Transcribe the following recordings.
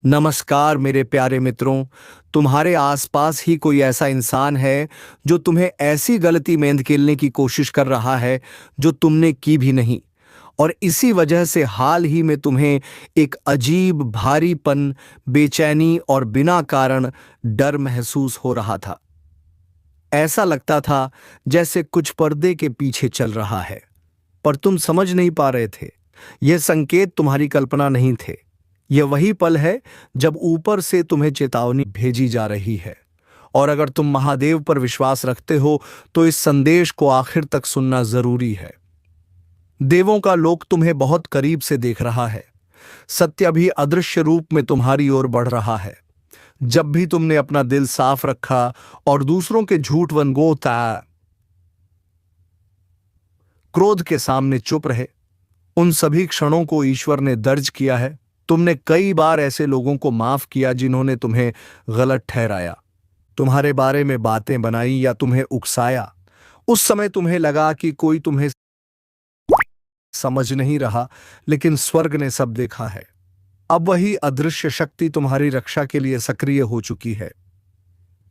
नमस्कार मेरे प्यारे मित्रों। तुम्हारे आसपास ही कोई ऐसा इंसान है जो तुम्हें ऐसी गलती में धकेलने की कोशिश कर रहा है जो तुमने की भी नहीं, और इसी वजह से हाल ही में तुम्हें एक अजीब भारीपन, बेचैनी और बिना कारण डर महसूस हो रहा था। ऐसा लगता था जैसे कुछ पर्दे के पीछे चल रहा है, पर तुम समझ नहीं पा रहे थे। यह संकेत तुम्हारी कल्पना नहीं थे। यह वही पल है जब ऊपर से तुम्हें चेतावनी भेजी जा रही है। और अगर तुम महादेव पर विश्वास रखते हो तो इस संदेश को आखिर तक सुनना जरूरी है। देवों का लोक तुम्हें बहुत करीब से देख रहा है। सत्य भी अदृश्य रूप में तुम्हारी ओर बढ़ रहा है। जब भी तुमने अपना दिल साफ रखा और दूसरों के झूठ वनगोता क्रोध के सामने चुप रहे, उन सभी क्षणों को ईश्वर ने दर्ज किया है। तुमने कई बार ऐसे लोगों को माफ किया जिन्होंने तुम्हें गलत ठहराया, तुम्हारे बारे में बातें बनाई या तुम्हें उकसाया। उस समय तुम्हें लगा कि कोई तुम्हें समझ नहीं रहा, लेकिन स्वर्ग ने सब देखा है। अब वही अदृश्य शक्ति तुम्हारी रक्षा के लिए सक्रिय हो चुकी है।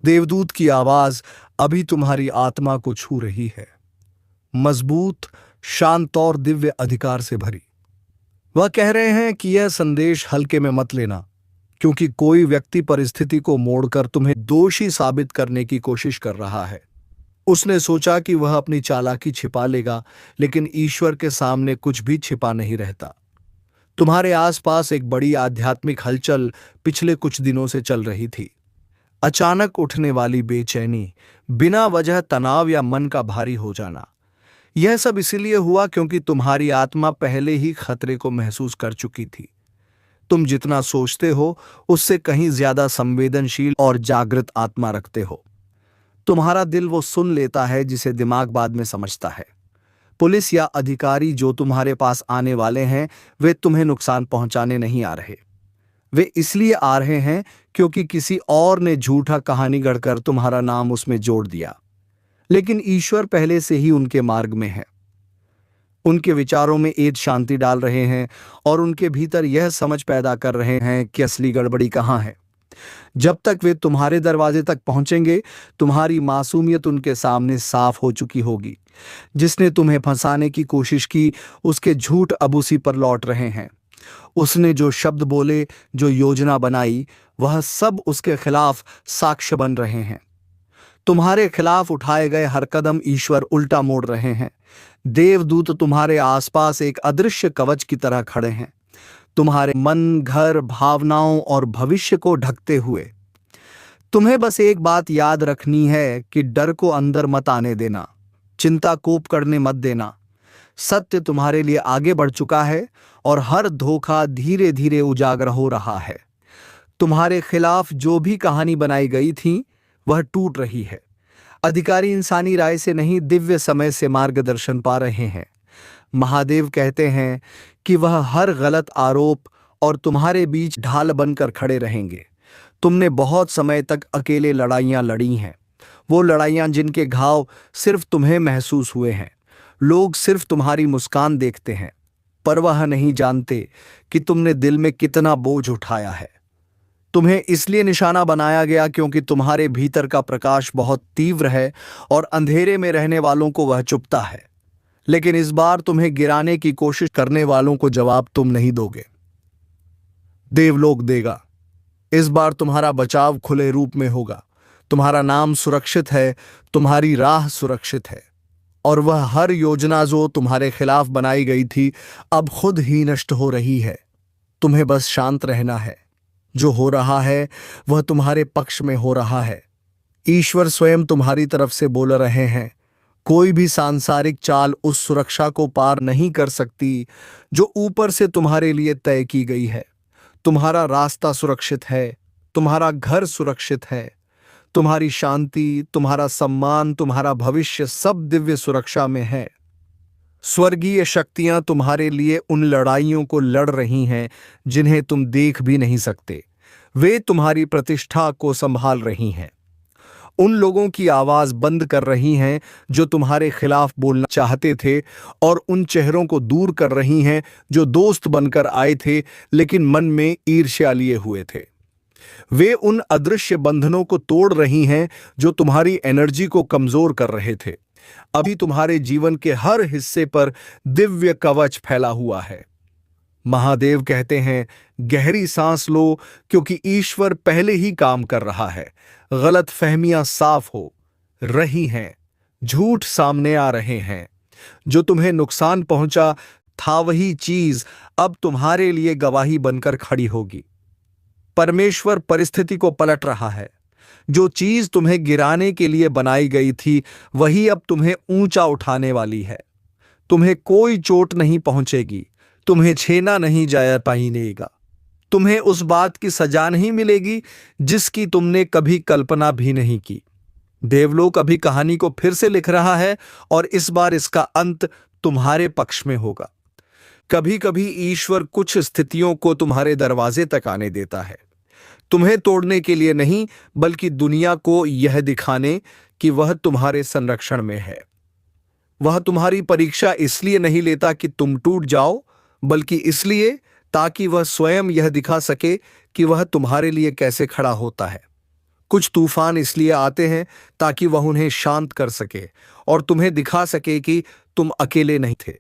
देवदूत की आवाज अभी तुम्हारी आत्मा को छू रही है, मजबूत, शांत और दिव्य अधिकार से भरी। वह कह रहे हैं कि यह संदेश हल्के में मत लेना, क्योंकि कोई व्यक्ति परिस्थिति को मोड़कर तुम्हें दोषी साबित करने की कोशिश कर रहा है। उसने सोचा कि वह अपनी चालाकी छिपा लेगा, लेकिन ईश्वर के सामने कुछ भी छिपा नहीं रहता। तुम्हारे आसपास एक बड़ी आध्यात्मिक हलचल पिछले कुछ दिनों से चल रही थी। अचानक उठने वाली बेचैनी, बिना वजह तनाव या मन का भारी हो जाना। यह सब इसलिए हुआ क्योंकि तुम्हारी आत्मा पहले ही खतरे को महसूस कर चुकी थी। तुम जितना सोचते हो उससे कहीं ज्यादा संवेदनशील और जागृत आत्मा रखते हो। तुम्हारा दिल वो सुन लेता है जिसे दिमाग बाद में समझता है। पुलिस या अधिकारी जो तुम्हारे पास आने वाले हैं, वे तुम्हें नुकसान पहुंचाने नहीं आ रहे। वे इसलिए आ रहे हैं क्योंकि किसी और ने झूठा कहानी गढ़कर तुम्हारा नाम उसमें जोड़ दिया। लेकिन ईश्वर पहले से ही उनके मार्ग में है। उनके विचारों में एक शांति डाल रहे हैं और उनके भीतर यह समझ पैदा कर रहे हैं कि असली गड़बड़ी कहाँ है। जब तक वे तुम्हारे दरवाजे तक पहुंचेंगे, तुम्हारी मासूमियत उनके सामने साफ हो चुकी होगी। जिसने तुम्हें फंसाने की कोशिश की, उसके झूठ अब उसी पर लौट रहे हैं। उसने जो शब्द बोले, जो योजना बनाई, वह सब उसके खिलाफ साक्ष्य बन रहे हैं। तुम्हारे खिलाफ उठाए गए हर कदम ईश्वर उल्टा मोड़ रहे हैं। देवदूत तुम्हारे आसपास एक अदृश्य कवच की तरह खड़े हैं, तुम्हारे मन, घर, भावनाओं और भविष्य को ढकते हुए। तुम्हें बस एक बात याद रखनी है कि डर को अंदर मत आने देना, चिंता को करने मत देना। सत्य तुम्हारे लिए आगे बढ़ चुका है और हर धोखा धीरे धीरे उजागर हो रहा है। तुम्हारे खिलाफ जो भी कहानी बनाई गई थी, वह टूट रही है। अधिकारी इंसानी राय से नहीं, दिव्य समय से मार्गदर्शन पा रहे हैं। महादेव कहते हैं कि वह हर गलत आरोप और तुम्हारे बीच ढाल बनकर खड़े रहेंगे। तुमने बहुत समय तक अकेले लड़ाइयां लड़ी हैं, वो लड़ाइयां जिनके घाव सिर्फ तुम्हें महसूस हुए हैं। लोग सिर्फ तुम्हारी मुस्कान देखते हैं, पर वह नहीं जानते कि तुमने दिल में कितना बोझ उठाया है। तुम्हें इसलिए निशाना बनाया गया क्योंकि तुम्हारे भीतर का प्रकाश बहुत तीव्र है और अंधेरे में रहने वालों को वह चुभता है। लेकिन इस बार तुम्हें गिराने की कोशिश करने वालों को जवाब तुम नहीं दोगे, देवलोक देगा। इस बार तुम्हारा बचाव खुले रूप में होगा। तुम्हारा नाम सुरक्षित है, तुम्हारी राह सुरक्षित है, और वह हर योजना जो तुम्हारे खिलाफ बनाई गई थी अब खुद ही नष्ट हो रही है। तुम्हें बस शांत रहना है। जो हो रहा है वह तुम्हारे पक्ष में हो रहा है। ईश्वर स्वयं तुम्हारी तरफ से बोल रहे हैं। कोई भी सांसारिक चाल उस सुरक्षा को पार नहीं कर सकती जो ऊपर से तुम्हारे लिए तय की गई है। तुम्हारा रास्ता सुरक्षित है, तुम्हारा घर सुरक्षित है, तुम्हारी शांति, तुम्हारा सम्मान, तुम्हारा भविष्य सब दिव्य सुरक्षा में है। स्वर्गीय शक्तियां तुम्हारे लिए उन लड़ाइयों को लड़ रही हैं जिन्हें तुम देख भी नहीं सकते। वे तुम्हारी प्रतिष्ठा को संभाल रही हैं, उन लोगों की आवाज बंद कर रही हैं जो तुम्हारे खिलाफ बोलना चाहते थे, और उन चेहरों को दूर कर रही हैं जो दोस्त बनकर आए थे लेकिन मन में ईर्ष्या लिए हुए थे। वे उन अदृश्य बंधनों को तोड़ रही हैं जो तुम्हारी एनर्जी को कमजोर कर रहे थे। अभी तुम्हारे जीवन के हर हिस्से पर दिव्य कवच फैला हुआ है। महादेव कहते हैं, गहरी सांस लो, क्योंकि ईश्वर पहले ही काम कर रहा है। गलत फहमियां साफ हो रही हैं, झूठ सामने आ रहे हैं। जो तुम्हें नुकसान पहुंचा था वही चीज अब तुम्हारे लिए गवाही बनकर खड़ी होगी। परमेश्वर परिस्थिति को पलट रहा है। जो चीज तुम्हें गिराने के लिए बनाई गई थी वही अब तुम्हें ऊंचा उठाने वाली है। तुम्हें कोई चोट नहीं पहुंचेगी, तुम्हें छेना नहीं जाया पाएगा, तुम्हें उस बात की सजा नहीं मिलेगी जिसकी तुमने कभी कल्पना भी नहीं की। देवलोक अभी कहानी को फिर से लिख रहा है और इस बार इसका अंत तुम्हारे पक्ष में होगा। कभी कभी ईश्वर कुछ स्थितियों को तुम्हारे दरवाजे तक आने देता है, तुम्हें तोड़ने के लिए नहीं, बल्कि दुनिया को यह दिखाने कि वह तुम्हारे संरक्षण में है। वह तुम्हारी परीक्षा इसलिए नहीं लेता कि तुम टूट जाओ, बल्कि इसलिए ताकि वह स्वयं यह दिखा सके कि वह तुम्हारे लिए कैसे खड़ा होता है। कुछ तूफान इसलिए आते हैं ताकि वह उन्हें शांत कर सके और तुम्हें दिखा सके कि तुम अकेले नहीं थे।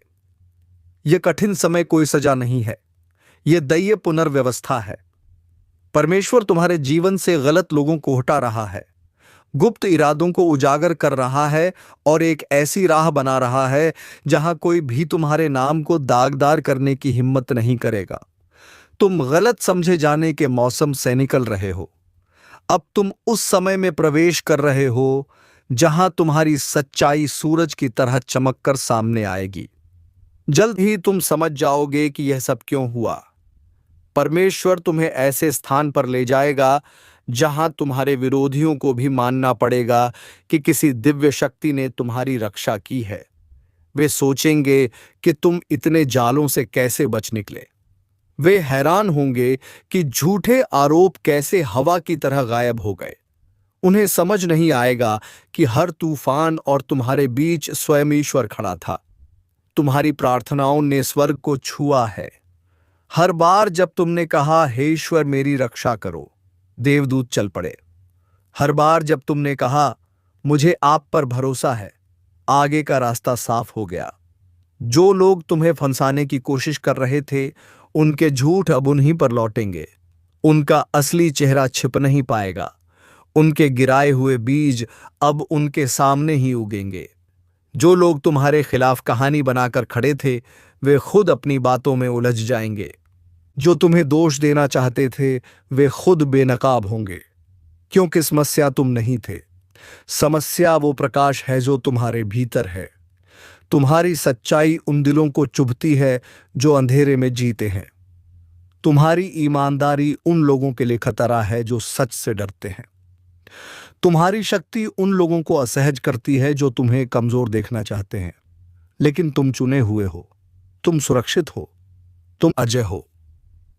यह कठिन समय कोई सजा नहीं है, यह दैवीय पुनर्व्यवस्था है। परमेश्वर तुम्हारे जीवन से गलत लोगों को हटा रहा है, गुप्त इरादों को उजागर कर रहा है और एक ऐसी राह बना रहा है जहां कोई भी तुम्हारे नाम को दागदार करने की हिम्मत नहीं करेगा। तुम गलत समझे जाने के मौसम से निकल रहे हो। अब तुम उस समय में प्रवेश कर रहे हो जहां तुम्हारी सच्चाई सूरज की तरह चमककर सामने आएगी। जल्द ही तुम समझ जाओगे कि यह सब क्यों हुआ। परमेश्वर तुम्हें ऐसे स्थान पर ले जाएगा जहां तुम्हारे विरोधियों को भी मानना पड़ेगा कि किसी दिव्य शक्ति ने तुम्हारी रक्षा की है। वे सोचेंगे कि तुम इतने जालों से कैसे बच निकले। वे हैरान होंगे कि झूठे आरोप कैसे हवा की तरह गायब हो गए। उन्हें समझ नहीं आएगा कि हर तूफान और तुम्हारे बीच स्वयं ईश्वर खड़ा था। तुम्हारी प्रार्थनाओं ने स्वर्ग को छुआ है। हर बार जब तुमने कहा, हे ईश्वर मेरी रक्षा करो, देवदूत चल पड़े। हर बार जब तुमने कहा, मुझे आप पर भरोसा है, आगे का रास्ता साफ हो गया। जो लोग तुम्हें फंसाने की कोशिश कर रहे थे, उनके झूठ अब उन्हीं पर लौटेंगे। उनका असली चेहरा छिप नहीं पाएगा। उनके गिराए हुए बीज अब उनके सामने ही उगेंगे। जो लोग तुम्हारे खिलाफ कहानी बनाकर खड़े थे, वे खुद अपनी बातों में उलझ जाएंगे। जो तुम्हें दोष देना चाहते थे, वे खुद बेनकाब होंगे, क्योंकि समस्या तुम नहीं थे। समस्या वो प्रकाश है जो तुम्हारे भीतर है। तुम्हारी सच्चाई उन दिलों को चुभती है जो अंधेरे में जीते हैं। तुम्हारी ईमानदारी उन लोगों के लिए खतरा है जो सच से डरते हैं। तुम्हारी शक्ति उन लोगों को असहज करती है जो तुम्हें कमजोर देखना चाहते हैं। लेकिन तुम चुने हुए हो, तुम सुरक्षित हो, तुम अजय हो।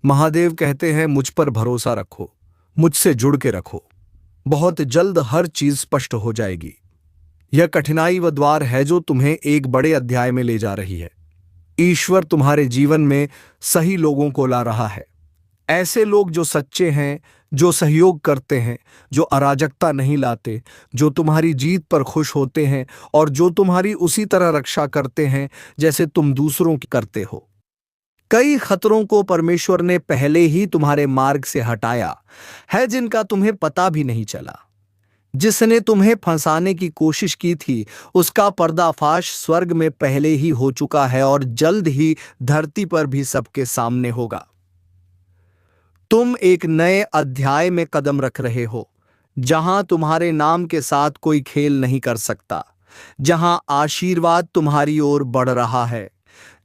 महादेव कहते हैं, मुझ पर भरोसा रखो, मुझसे जुड़ के रखो। बहुत जल्द हर चीज स्पष्ट हो जाएगी। यह कठिनाई व द्वार है जो तुम्हें एक बड़े अध्याय में ले जा रही है। ईश्वर तुम्हारे जीवन में सही लोगों को ला रहा है। ऐसे लोग जो सच्चे हैं, जो सहयोग करते हैं, जो अराजकता नहीं लाते, जो तुम्हारी जीत पर खुश होते हैं और जो तुम्हारी उसी तरह रक्षा करते हैं जैसे तुम दूसरों की करते हो। कई खतरों को परमेश्वर ने पहले ही तुम्हारे मार्ग से हटाया है, जिनका तुम्हें पता भी नहीं चला। जिसने तुम्हें फंसाने की कोशिश की थी, उसका पर्दाफाश स्वर्ग में पहले ही हो चुका है और जल्द ही धरती पर भी सबके सामने होगा। तुम एक नए अध्याय में कदम रख रहे हो, जहां तुम्हारे नाम के साथ कोई खेल नहीं कर सकता, जहां आशीर्वाद तुम्हारी ओर बढ़ रहा है,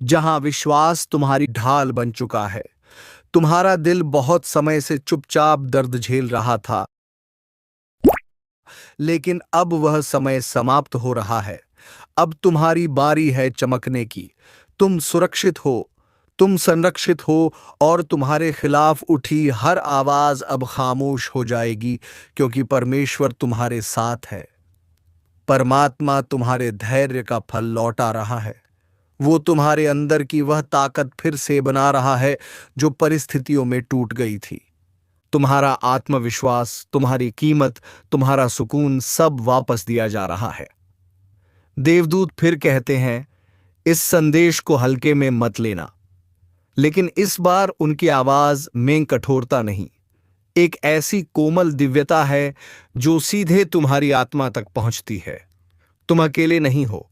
जहां विश्वास तुम्हारी ढाल बन चुका है। तुम्हारा दिल बहुत समय से चुपचाप दर्द झेल रहा था, लेकिन अब वह समय समाप्त हो रहा है। अब तुम्हारी बारी है चमकने की। तुम सुरक्षित हो, तुम संरक्षित हो और तुम्हारे खिलाफ उठी हर आवाज अब खामोश हो जाएगी, क्योंकि परमेश्वर तुम्हारे साथ है। परमात्मा तुम्हारे धैर्य का फल लौटा रहा है। वो तुम्हारे अंदर की वह ताकत फिर से बना रहा है जो परिस्थितियों में टूट गई थी। तुम्हारा आत्मविश्वास, तुम्हारी कीमत, तुम्हारा सुकून सब वापस दिया जा रहा है। देवदूत फिर कहते हैं, इस संदेश को हल्के में मत लेना। लेकिन इस बार उनकी आवाज में कठोरता नहीं, एक ऐसी कोमल दिव्यता है जो सीधे तुम्हारी आत्मा तक पहुंचती है। तुम अकेले नहीं हो।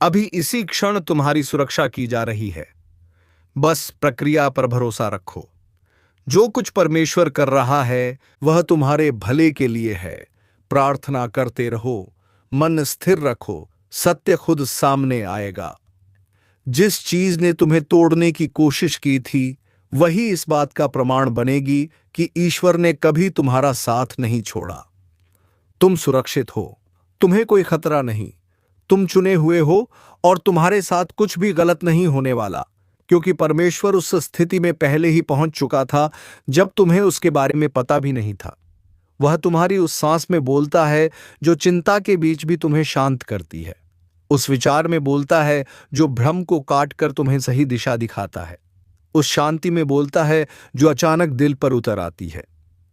अभी इसी क्षण तुम्हारी सुरक्षा की जा रही है। बस प्रक्रिया पर भरोसा रखो। जो कुछ परमेश्वर कर रहा है वह तुम्हारे भले के लिए है। प्रार्थना करते रहो, मन स्थिर रखो, सत्य खुद सामने आएगा। जिस चीज ने तुम्हें तोड़ने की कोशिश की थी वही इस बात का प्रमाण बनेगी कि ईश्वर ने कभी तुम्हारा साथ नहीं छोड़ा। तुम सुरक्षित हो, तुम्हें कोई खतरा नहीं। तुम चुने हुए हो और तुम्हारे साथ कुछ भी गलत नहीं होने वाला, क्योंकि परमेश्वर उस स्थिति में पहले ही पहुंच चुका था जब तुम्हें उसके बारे में पता भी नहीं था। वह तुम्हारी उस सांस में बोलता है जो चिंता के बीच भी तुम्हें शांत करती है। उस विचार में बोलता है जो भ्रम को काट कर तुम्हें सही दिशा दिखाता है। उस शांति में बोलता है जो अचानक दिल पर उतर आती है।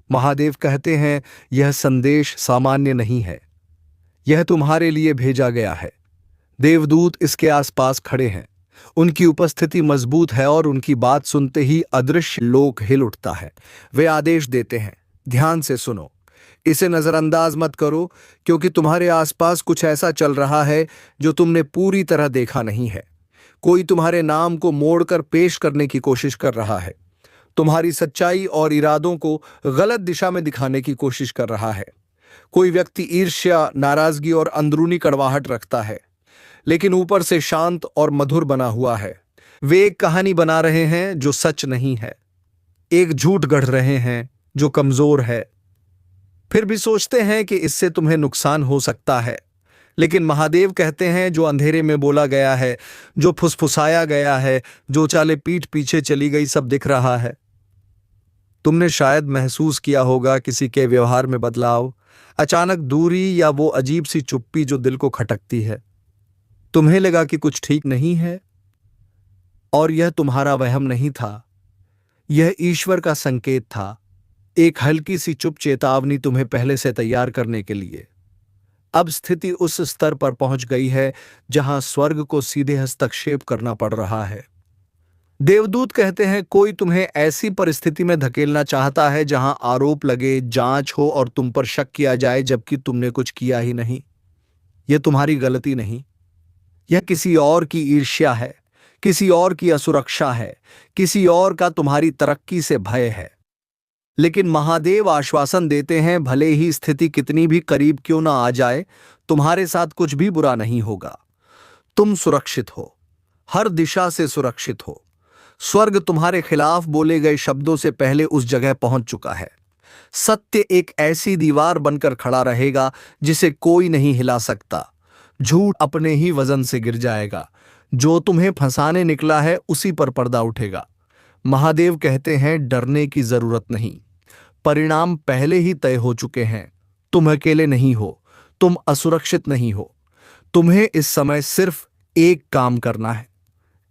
महादेव कहते हैं, यह संदेश सामान्य नहीं है, यह तुम्हारे लिए भेजा गया है। देवदूत इसके आसपास खड़े हैं। उनकी उपस्थिति मजबूत है और उनकी बात सुनते ही अदृश्य लोक हिल उठता है। वे आदेश देते हैं, ध्यान से सुनो, इसे नजरअंदाज मत करो, क्योंकि तुम्हारे आसपास कुछ ऐसा चल रहा है जो तुमने पूरी तरह देखा नहीं है। कोई तुम्हारे नाम को मोड़कर पेश करने की कोशिश कर रहा है। तुम्हारी सच्चाई और इरादों को गलत दिशा में दिखाने की कोशिश कर रहा है। कोई व्यक्ति ईर्ष्या, नाराजगी और अंदरूनी कड़वाहट रखता है, लेकिन ऊपर से शांत और मधुर बना हुआ है। वे एक कहानी बना रहे हैं जो सच नहीं है, एक झूठ गढ़ रहे हैं जो कमजोर है। फिर भी सोचते हैं कि इससे तुम्हें नुकसान हो सकता है। लेकिन महादेव कहते हैं, जो अंधेरे में बोला गया है, जो फुसफुसाया गया है, जो चाले पीठ पीछे चली गई, सब दिख रहा है। तुमने शायद महसूस किया होगा किसी के व्यवहार में बदलाव, अचानक दूरी या वो अजीब सी चुप्पी जो दिल को खटकती है। तुम्हें लगा कि कुछ ठीक नहीं है, और यह तुम्हारा वहम नहीं था, यह ईश्वर का संकेत था। एक हल्की सी चुप चेतावनी तुम्हें पहले से तैयार करने के लिए। अब स्थिति उस स्तर पर पहुंच गई है जहां स्वर्ग को सीधे हस्तक्षेप करना पड़ रहा है। देवदूत कहते हैं, कोई तुम्हें ऐसी परिस्थिति में धकेलना चाहता है जहां आरोप लगे, जांच हो और तुम पर शक किया जाए, जबकि तुमने कुछ किया ही नहीं। यह तुम्हारी गलती नहीं, यह किसी और की ईर्ष्या है, किसी और की असुरक्षा है, किसी और का तुम्हारी तरक्की से भय है। लेकिन महादेव आश्वासन देते हैं, भले ही स्थिति कितनी भी करीब क्यों ना आ जाए, तुम्हारे साथ कुछ भी बुरा नहीं होगा। तुम सुरक्षित हो, हर दिशा से सुरक्षित हो। स्वर्ग तुम्हारे खिलाफ बोले गए शब्दों से पहले उस जगह पहुंच चुका है। सत्य एक ऐसी दीवार बनकर खड़ा रहेगा जिसे कोई नहीं हिला सकता। झूठ अपने ही वजन से गिर जाएगा। जो तुम्हें फंसाने निकला है उसी पर पर्दा उठेगा। महादेव कहते हैं, डरने की जरूरत नहीं, परिणाम पहले ही तय हो चुके हैं। तुम अकेले नहीं हो, तुम असुरक्षित नहीं हो। तुम्हें इस समय सिर्फ एक काम करना है,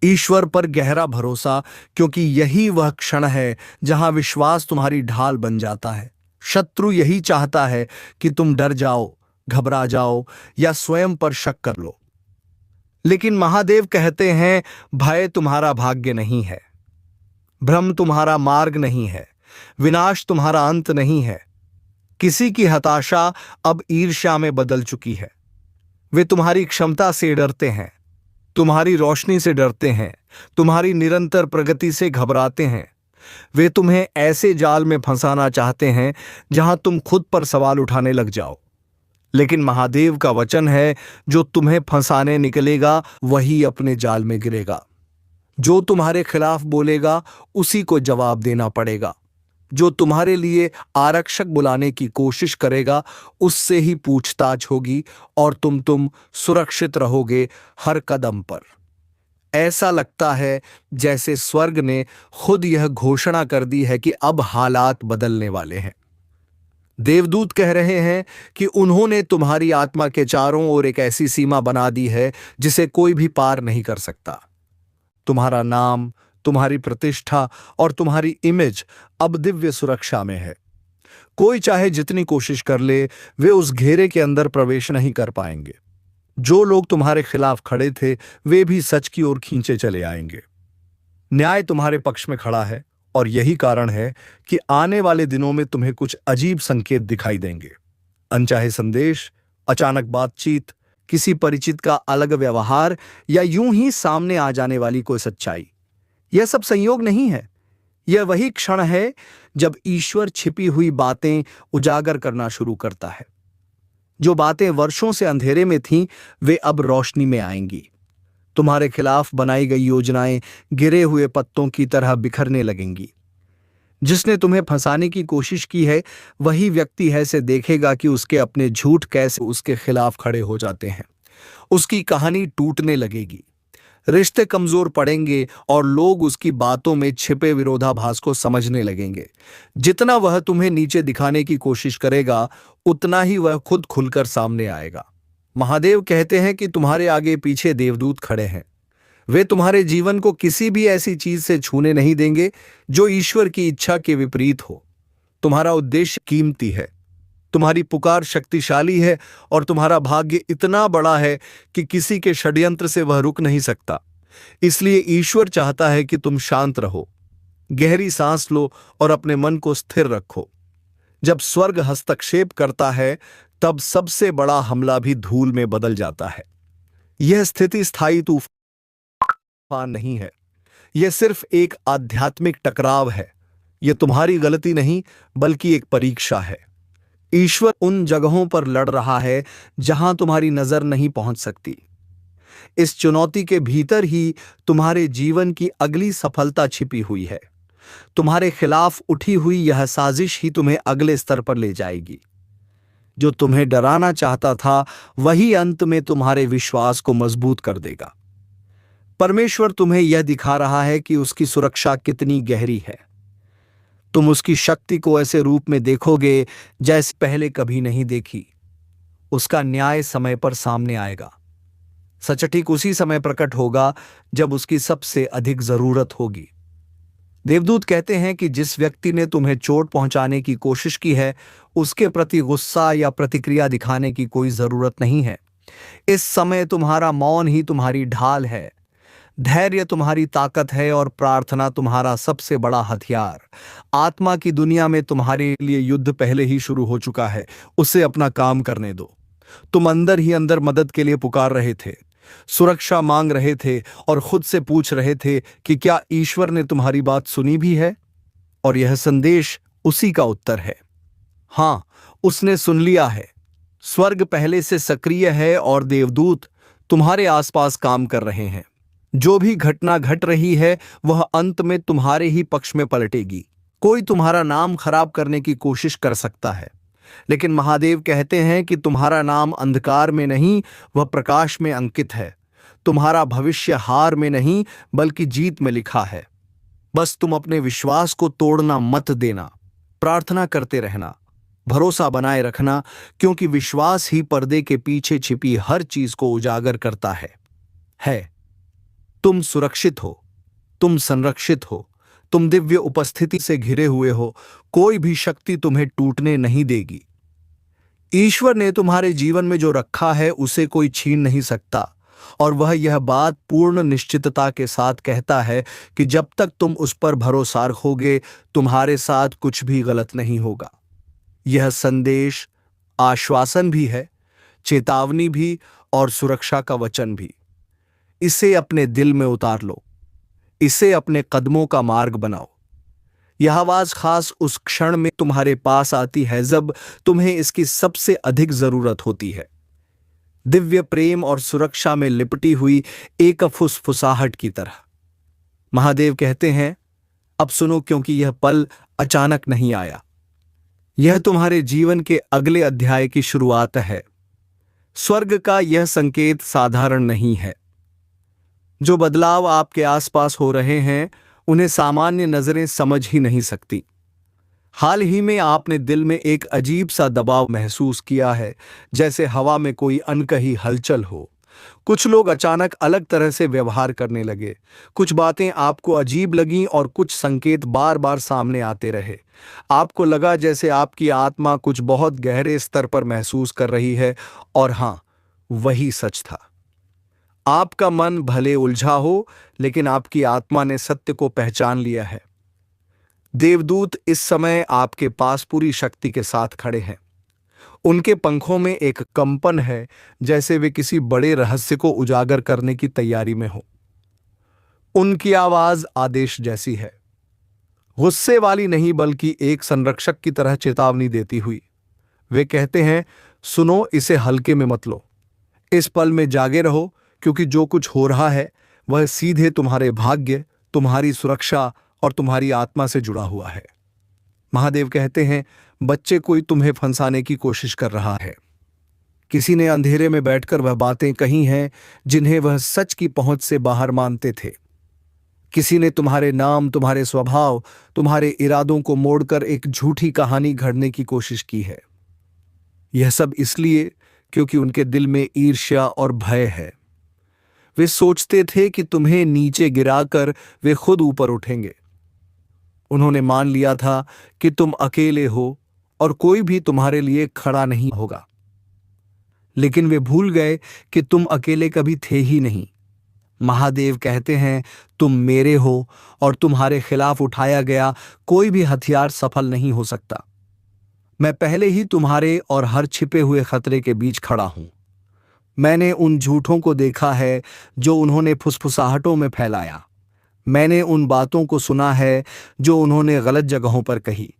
ईश्वर पर गहरा भरोसा, क्योंकि यही वह क्षण है जहां विश्वास तुम्हारी ढाल बन जाता है। शत्रु यही चाहता है कि तुम डर जाओ, घबरा जाओ या स्वयं पर शक कर लो। लेकिन महादेव कहते हैं, भय तुम्हारा भाग्य नहीं है, भ्रम तुम्हारा मार्ग नहीं है, विनाश तुम्हारा अंत नहीं है। किसी की हताशा अब ईर्ष्या में बदल चुकी है। वे तुम्हारी क्षमता से डरते हैं, तुम्हारी रोशनी से डरते हैं, तुम्हारी निरंतर प्रगति से घबराते हैं। वे तुम्हें ऐसे जाल में फंसाना चाहते हैं जहां तुम खुद पर सवाल उठाने लग जाओ। लेकिन महादेव का वचन है, जो तुम्हें फंसाने निकलेगा वही अपने जाल में गिरेगा। जो तुम्हारे खिलाफ बोलेगा उसी को जवाब देना पड़ेगा। जो तुम्हारे लिए आरक्षक बुलाने की कोशिश करेगा उससे ही पूछताछ होगी, और तुम सुरक्षित रहोगे हर कदम पर। ऐसा लगता है जैसे स्वर्ग ने खुद यह घोषणा कर दी है कि अब हालात बदलने वाले हैं। देवदूत कह रहे हैं कि उन्होंने तुम्हारी आत्मा के चारों ओर एक ऐसी सीमा बना दी है जिसे कोई भी पार नहीं कर सकता। तुम्हारा नाम, तुम्हारी प्रतिष्ठा और तुम्हारी इमेज अब दिव्य सुरक्षा में है। कोई चाहे जितनी कोशिश कर ले, वे उस घेरे के अंदर प्रवेश नहीं कर पाएंगे। जो लोग तुम्हारे खिलाफ खड़े थे, वे भी सच की ओर खींचे चले आएंगे। न्याय तुम्हारे पक्ष में खड़ा है और यही कारण है कि आने वाले दिनों में तुम्हें कुछ अजीब संकेत दिखाई देंगे। अनचाहे संदेश, अचानक बातचीत, किसी परिचित का अलग व्यवहार या यूं ही सामने आ जाने वाली कोई सच्चाई। यह सब संयोग नहीं है। यह वही क्षण है जब ईश्वर छिपी हुई बातें उजागर करना शुरू करता है। जो बातें वर्षों से अंधेरे में थीं, वे अब रोशनी में आएंगी। तुम्हारे खिलाफ बनाई गई योजनाएं गिरे हुए पत्तों की तरह बिखरने लगेंगी। जिसने तुम्हें फंसाने की कोशिश की है, वही व्यक्ति ऐसे देखेगा कि उसके अपने झूठ कैसे उसके खिलाफ खड़े हो जाते हैं। उसकी कहानी टूटने लगेगी, रिश्ते कमजोर पड़ेंगे और लोग उसकी बातों में छिपे विरोधाभास को समझने लगेंगे। जितना वह तुम्हें नीचे दिखाने की कोशिश करेगा, उतना ही वह खुद खुलकर सामने आएगा। महादेव कहते हैं कि तुम्हारे आगे पीछे देवदूत खड़े हैं। वे तुम्हारे जीवन को किसी भी ऐसी चीज से छूने नहीं देंगे जो ईश्वर की इच्छा के विपरीत हो। तुम्हारा उद्देश्य कीमती है, तुम्हारी पुकार शक्तिशाली है और तुम्हारा भाग्य इतना बड़ा है कि किसी के षड्यंत्र से वह रुक नहीं सकता। इसलिए ईश्वर चाहता है कि तुम शांत रहो, गहरी सांस लो और अपने मन को स्थिर रखो। जब स्वर्ग हस्तक्षेप करता है, तब सबसे बड़ा हमला भी धूल में बदल जाता है। यह स्थिति स्थायी तूफान नहीं है, यह सिर्फ एक आध्यात्मिक टकराव है। यह तुम्हारी गलती नहीं, बल्कि एक परीक्षा है। ईश्वर उन जगहों पर लड़ रहा है जहां तुम्हारी नजर नहीं पहुंच सकती। इस चुनौती के भीतर ही तुम्हारे जीवन की अगली सफलता छिपी हुई है। तुम्हारे खिलाफ उठी हुई यह साजिश ही तुम्हें अगले स्तर पर ले जाएगी। जो तुम्हें डराना चाहता था, वही अंत में तुम्हारे विश्वास को मजबूत कर देगा। परमेश्वर तुम्हें यह दिखा रहा है कि उसकी सुरक्षा कितनी गहरी है। तुम उसकी शक्ति को ऐसे रूप में देखोगे जैसे पहले कभी नहीं देखी। उसका न्याय समय पर सामने आएगा। सच ठीक उसी समय प्रकट होगा जब उसकी सबसे अधिक जरूरत होगी। देवदूत कहते हैं कि जिस व्यक्ति ने तुम्हें चोट पहुंचाने की कोशिश की है, उसके प्रति गुस्सा या प्रतिक्रिया दिखाने की कोई जरूरत नहीं है। इस समय तुम्हारा मौन ही तुम्हारी ढाल है। धैर्य तुम्हारी ताकत है और प्रार्थना तुम्हारा सबसे बड़ा हथियार। आत्मा की दुनिया में तुम्हारे लिए युद्ध पहले ही शुरू हो चुका है। उसे अपना काम करने दो। तुम अंदर ही अंदर मदद के लिए पुकार रहे थे, सुरक्षा मांग रहे थे और खुद से पूछ रहे थे कि क्या ईश्वर ने तुम्हारी बात सुनी भी है। और यह संदेश उसी का उत्तर है। हां, उसने सुन लिया है। स्वर्ग पहले से सक्रिय है और देवदूत तुम्हारे आसपास काम कर रहे हैं। जो भी घटना घट रही है, वह अंत में तुम्हारे ही पक्ष में पलटेगी। कोई तुम्हारा नाम खराब करने की कोशिश कर सकता है, लेकिन महादेव कहते हैं कि तुम्हारा नाम अंधकार में नहीं, वह प्रकाश में अंकित है। तुम्हारा भविष्य हार में नहीं, बल्कि जीत में लिखा है। बस तुम अपने विश्वास को तोड़ना मत देना। प्रार्थना करते रहना, भरोसा बनाए रखना, क्योंकि विश्वास ही पर्दे के पीछे छिपी हर चीज को उजागर करता है। तुम सुरक्षित हो, तुम संरक्षित हो, तुम दिव्य उपस्थिति से घिरे हुए हो। कोई भी शक्ति तुम्हें टूटने नहीं देगी। ईश्वर ने तुम्हारे जीवन में जो रखा है, उसे कोई छीन नहीं सकता। और वह यह बात पूर्ण निश्चितता के साथ कहता है कि जब तक तुम उस पर भरोसा रखोगे, तुम्हारे साथ कुछ भी गलत नहीं होगा। यह संदेश आश्वासन भी है, चेतावनी भी और सुरक्षा का वचन भी। इसे अपने दिल में उतार लो, इसे अपने कदमों का मार्ग बनाओ। यह आवाज खास उस क्षण में तुम्हारे पास आती है जब तुम्हें इसकी सबसे अधिक जरूरत होती है। दिव्य प्रेम और सुरक्षा में लिपटी हुई एक फुसफुसाहट की तरह। महादेव कहते हैं, अब सुनो, क्योंकि यह पल अचानक नहीं आया। यह तुम्हारे जीवन के अगले अध्याय की शुरुआत है। स्वर्ग का यह संकेत साधारण नहीं है। जो बदलाव आपके आसपास हो रहे हैं उन्हें सामान्य नजरें समझ ही नहीं सकती। हाल ही में आपने दिल में एक अजीब सा दबाव महसूस किया है, जैसे हवा में कोई अनकही हलचल हो। कुछ लोग अचानक अलग तरह से व्यवहार करने लगे, कुछ बातें आपको अजीब लगीं और कुछ संकेत बार बार सामने आते रहे। आपको लगा जैसे आपकी आत्मा कुछ बहुत गहरे स्तर पर महसूस कर रही है, और हां, वही सच था। आपका मन भले उलझा हो, लेकिन आपकी आत्मा ने सत्य को पहचान लिया है। देवदूत इस समय आपके पास पूरी शक्ति के साथ खड़े हैं। उनके पंखों में एक कंपन है, जैसे वे किसी बड़े रहस्य को उजागर करने की तैयारी में हो। उनकी आवाज आदेश जैसी है, गुस्से वाली नहीं बल्कि एक संरक्षक की तरह चेतावनी देती हुई। वे कहते हैं, सुनो, इसे हल्के में मत लो। इस पल में जागे रहो, क्योंकि जो कुछ हो रहा है वह सीधे तुम्हारे भाग्य, तुम्हारी सुरक्षा और तुम्हारी आत्मा से जुड़ा हुआ है। महादेव कहते हैं, बच्चे, कोई तुम्हें फंसाने की कोशिश कर रहा है। किसी ने अंधेरे में बैठकर वह बातें कही हैं जिन्हें वह सच की पहुंच से बाहर मानते थे। किसी ने तुम्हारे नाम, तुम्हारे स्वभाव, तुम्हारे इरादों को मोड़कर एक झूठी कहानी घड़ने की कोशिश की है। यह सब इसलिए क्योंकि उनके दिल में ईर्ष्या और भय है। वे सोचते थे कि तुम्हें नीचे गिराकर वे खुद ऊपर उठेंगे। उन्होंने मान लिया था कि तुम अकेले हो और कोई भी तुम्हारे लिए खड़ा नहीं होगा। लेकिन वे भूल गए कि तुम अकेले कभी थे ही नहीं। महादेव कहते हैं, तुम मेरे हो और तुम्हारे खिलाफ उठाया गया कोई भी हथियार सफल नहीं हो सकता। मैं पहले ही तुम्हारे और हर छिपे हुए खतरे के बीच खड़ा हूं। मैंने उन झूठों को देखा है जो उन्होंने फुसफुसाहटों में फैलाया। मैंने उन बातों को सुना है जो उन्होंने गलत जगहों पर कही।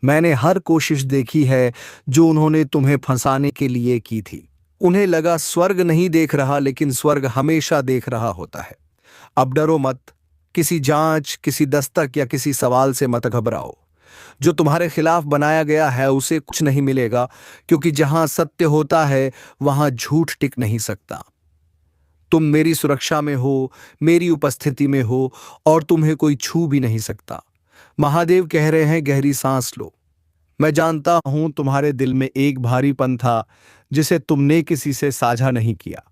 मैंने हर कोशिश देखी है जो उन्होंने तुम्हें फंसाने के लिए की थी। उन्हें लगा स्वर्ग नहीं देख रहा, लेकिन स्वर्ग हमेशा देख रहा होता है। अब डरो मत। किसी जांच, किसी दस्तक या किसी सवाल से मत घबराओ। जो तुम्हारे खिलाफ बनाया गया है उसे कुछ नहीं मिलेगा, क्योंकि जहां सत्य होता है वहां झूठ टिक नहीं सकता। तुम मेरी सुरक्षा में हो, मेरी उपस्थिति में हो, और तुम्हें कोई छू भी नहीं सकता। महादेव कह रहे हैं, गहरी सांस लो। मैं जानता हूं तुम्हारे दिल में एक भारीपन था जिसे तुमने किसी से साझा नहीं किया।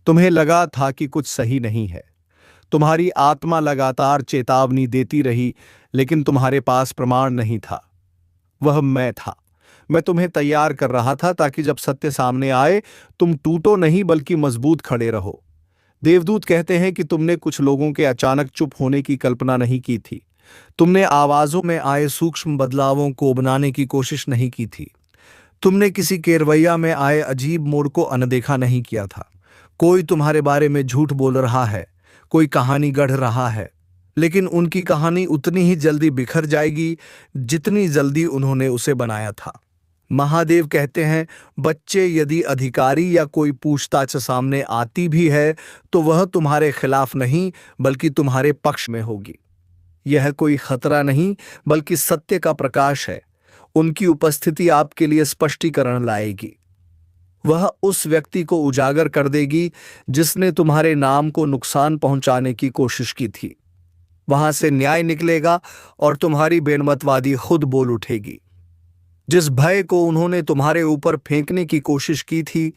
तुम्हें लगा था कि कुछ सही नहीं है। तुम्हारी आत्मा लगातार चेतावनी देती रही, लेकिन तुम्हारे पास प्रमाण नहीं था। वह मैं था। मैं तुम्हें तैयार कर रहा था ताकि जब सत्य सामने आए तुम टूटो नहीं, बल्कि मजबूत खड़े रहो। देवदूत कहते हैं कि तुमने कुछ लोगों के अचानक चुप होने की कल्पना नहीं की थी। तुमने आवाजों में आए सूक्ष्म बदलावों को बनाने की कोशिश नहीं की थी। तुमने किसी के रवैया में आए अजीब मोड़ को अनदेखा नहीं किया था। कोई तुम्हारे बारे में झूठ बोल रहा है, कोई कहानी गढ़ रहा है, लेकिन उनकी कहानी उतनी ही जल्दी बिखर जाएगी जितनी जल्दी उन्होंने उसे बनाया था। महादेव कहते हैं, बच्चे, यदि अधिकारी या कोई पूछताछ सामने आती भी है तो वह तुम्हारे खिलाफ नहीं बल्कि तुम्हारे पक्ष में होगी। यह कोई खतरा नहीं बल्कि सत्य का प्रकाश है। उनकी उपस्थिति आपके लिए स्पष्टीकरण लाएगी। वह उस व्यक्ति को उजागर कर देगी जिसने तुम्हारे नाम को नुकसान पहुंचाने की कोशिश की थी। वहां से न्याय निकलेगा और तुम्हारी बेनमतवादी खुद बोल उठेगी। जिस भय को उन्होंने तुम्हारे ऊपर फेंकने की कोशिश की थी,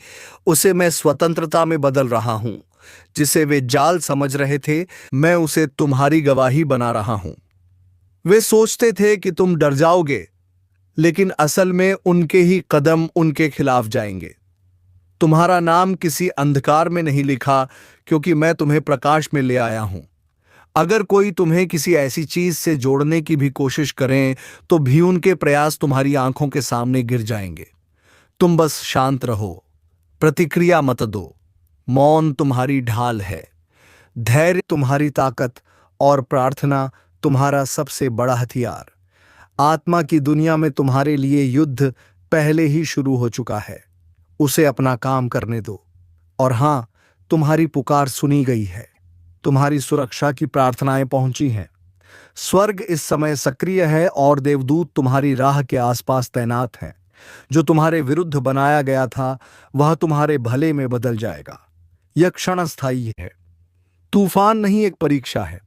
उसे मैं स्वतंत्रता में बदल रहा हूं। जिसे वे जाल समझ रहे थे, मैं उसे तुम्हारी गवाही बना रहा हूं। वे सोचते थे कि तुम डर जाओगे, लेकिन असल में उनके ही कदम उनके खिलाफ जाएंगे। तुम्हारा नाम किसी अंधकार में नहीं लिखा, क्योंकि मैं तुम्हें प्रकाश में ले आया हूं। अगर कोई तुम्हें किसी ऐसी चीज से जोड़ने की भी कोशिश करें तो भी उनके प्रयास तुम्हारी आंखों के सामने गिर जाएंगे। तुम बस शांत रहो, प्रतिक्रिया मत दो। मौन तुम्हारी ढाल है, धैर्य तुम्हारी ताकत, और प्रार्थना तुम्हारा सबसे बड़ा हथियार। आत्मा की दुनिया में तुम्हारे लिए युद्ध पहले ही शुरू हो चुका है। उसे अपना काम करने दो। और हां, तुम्हारी पुकार सुनी गई है। तुम्हारी सुरक्षा की प्रार्थनाएं पहुंची हैं। स्वर्ग इस समय सक्रिय है और देवदूत तुम्हारी राह के आसपास तैनात हैं। जो तुम्हारे विरुद्ध बनाया गया था वह तुम्हारे भले में बदल जाएगा। यह क्षण अस्थायी है। तूफान नहीं, एक परीक्षा है।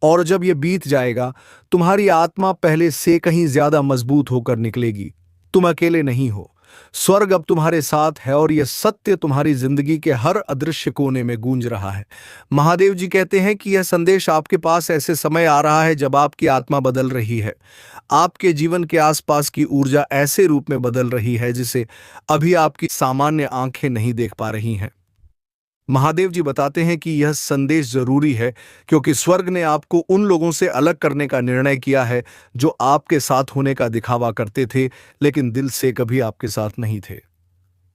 और जब यह बीत जाएगा, तुम्हारी आत्मा पहले से कहीं ज्यादा मजबूत होकर निकलेगी। तुम अकेले नहीं हो, स्वर्ग अब तुम्हारे साथ है, और यह सत्य तुम्हारी जिंदगी के हर अदृश्य कोने में गूंज रहा है। महादेव जी कहते हैं कि यह संदेश आपके पास ऐसे समय आ रहा है जब आपकी आत्मा बदल रही है। आपके जीवन के आसपास की ऊर्जा ऐसे रूप में बदल रही है जिसे अभी आपकी सामान्य आंखें नहीं देख पा रही हैं। महादेव जी बताते हैं कि यह संदेश जरूरी है क्योंकि स्वर्ग ने आपको उन लोगों से अलग करने का निर्णय किया है जो आपके साथ होने का दिखावा करते थे लेकिन दिल से कभी आपके साथ नहीं थे।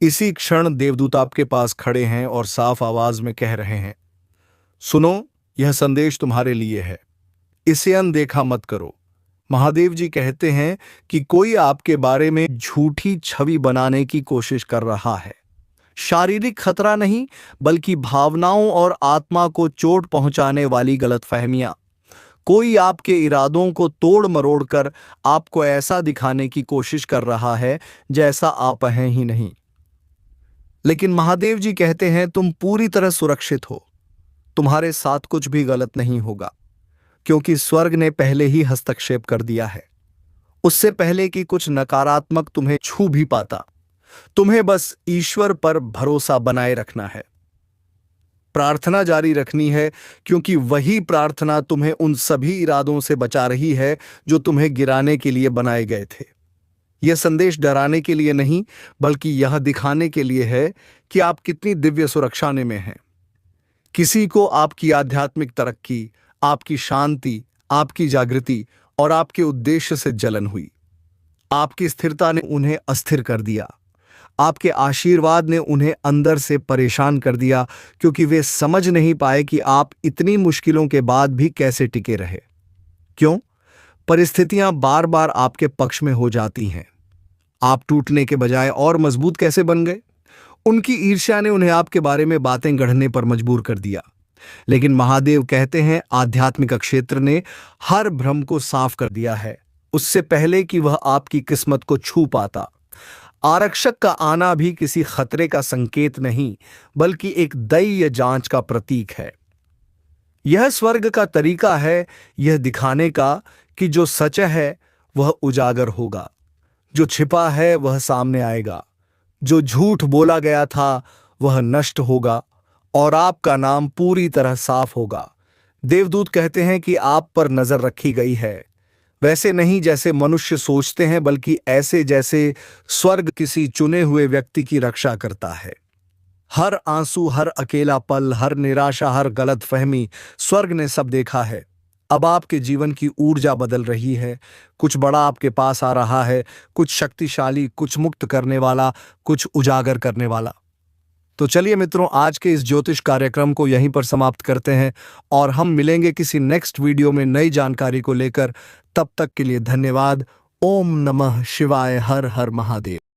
इसी क्षण देवदूत आपके पास खड़े हैं और साफ आवाज में कह रहे हैं, सुनो, यह संदेश तुम्हारे लिए है, इसे अनदेखा मत करो। महादेव जी कहते हैं कि कोई आपके बारे में झूठी छवि बनाने की कोशिश कर रहा है। शारीरिक खतरा नहीं, बल्कि भावनाओं और आत्मा को चोट पहुंचाने वाली गलतफहमियां। कोई आपके इरादों को तोड़ मरोड़ कर आपको ऐसा दिखाने की कोशिश कर रहा है जैसा आप हैं ही नहीं। लेकिन महादेव जी कहते हैं, तुम पूरी तरह सुरक्षित हो, तुम्हारे साथ कुछ भी गलत नहीं होगा, क्योंकि स्वर्ग ने पहले ही हस्तक्षेप कर दिया है, उससे पहले कि कुछ नकारात्मक तुम्हें छू भी पाता। तुम्हें बस ईश्वर पर भरोसा बनाए रखना है, प्रार्थना जारी रखनी है, क्योंकि वही प्रार्थना तुम्हें उन सभी इरादों से बचा रही है जो तुम्हें गिराने के लिए बनाए गए थे। यह संदेश डराने के लिए नहीं, बल्कि यह दिखाने के लिए है कि आप कितनी दिव्य सुरक्षा में हैं। किसी को आपकी आध्यात्मिक तरक्की, आपकी शांति, आपकी जागृति और आपके उद्देश्य से जलन हुई। आपकी स्थिरता ने उन्हें अस्थिर कर दिया। आपके आशीर्वाद ने उन्हें अंदर से परेशान कर दिया, क्योंकि वे समझ नहीं पाए कि आप इतनी मुश्किलों के बाद भी कैसे टिके रहे। क्यों? परिस्थितियां बार बार आपके पक्ष में हो जाती हैं। आप टूटने के बजाय और मजबूत कैसे बन गए? उनकी ईर्ष्या ने उन्हें आपके बारे में बातें गढ़ने पर मजबूर कर दिया। लेकिन महादेव कहते हैं, आध्यात्मिक क्षेत्र ने हर भ्रम को साफ कर दिया है, उससे पहले कि वह आपकी किस्मत को छू पाता। आरक्षक का आना भी किसी खतरे का संकेत नहीं, बल्कि एक दैवीय जांच का प्रतीक है। यह स्वर्ग का तरीका है यह दिखाने का कि जो सच है वह उजागर होगा, जो छिपा है वह सामने आएगा, जो झूठ बोला गया था वह नष्ट होगा और आपका नाम पूरी तरह साफ होगा। देवदूत कहते हैं कि आप पर नजर रखी गई है, वैसे नहीं जैसे मनुष्य सोचते हैं, बल्कि ऐसे जैसे स्वर्ग किसी चुने हुए व्यक्ति की रक्षा करता है। हर आंसू, हर अकेला पल, हर निराशा, हर गलत फहमी, स्वर्ग ने सब देखा है। अब आपके जीवन की ऊर्जा बदल रही है, कुछ बड़ा आपके पास आ रहा है, कुछ शक्तिशाली, कुछ मुक्त करने वाला, कुछ उजागर करने वाला। तो चलिए मित्रों, आज के इस ज्योतिष कार्यक्रम को यहीं पर समाप्त करते हैं और हम मिलेंगे किसी नेक्स्ट वीडियो में नई जानकारी को लेकर। तब तक के लिए धन्यवाद। ओम नमः शिवाय। हर हर महादेव।